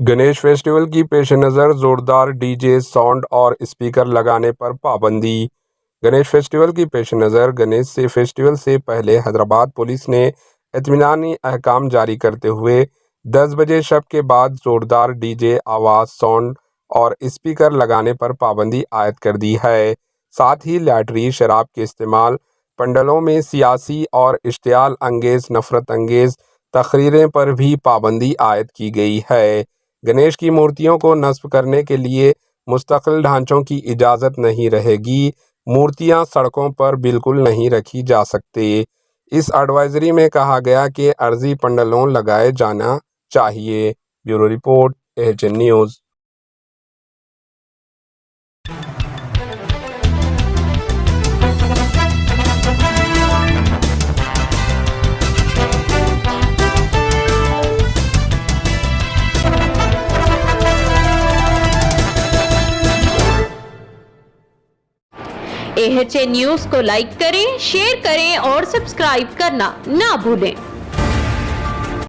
Ganesh festival की पेश नज़र जोरदार डीजे, साउंड और स्पीकर लगाने पर पाबंदी। गणेश फेस्टिवल की पेश नज़र गणेश फेस्टिवल से पहले हैदराबाद पुलिस ने इत्मीनानी अहकाम जारी करते हुए 10 बजे शब के बाद जोरदार डीजे, आवाज़, साउंड और स्पीकर लगाने पर पाबंदी आयद कर दी है। साथ ही लॉटरी, शराब के इस्तेमाल, पंडालों में सियासी और इश्तियाल अंगेज, नफरत अंगेज तकरीरें पर भी पाबंदी आयद की गई है। गणेश की मूर्तियों को नस्ब करने के लिए मुस्तकिल ढांचों की इजाज़त नहीं रहेगी। मूर्तियां सड़कों पर बिल्कुल नहीं रखी जा सकती। इस एडवाइजरी में कहा गया कि अर्जी पंडालों लगाए जाना चाहिए। Bureau report, AHN news. AHN news को लाइक करें, शेयर करें और सब्सक्राइब करना ना भूलें।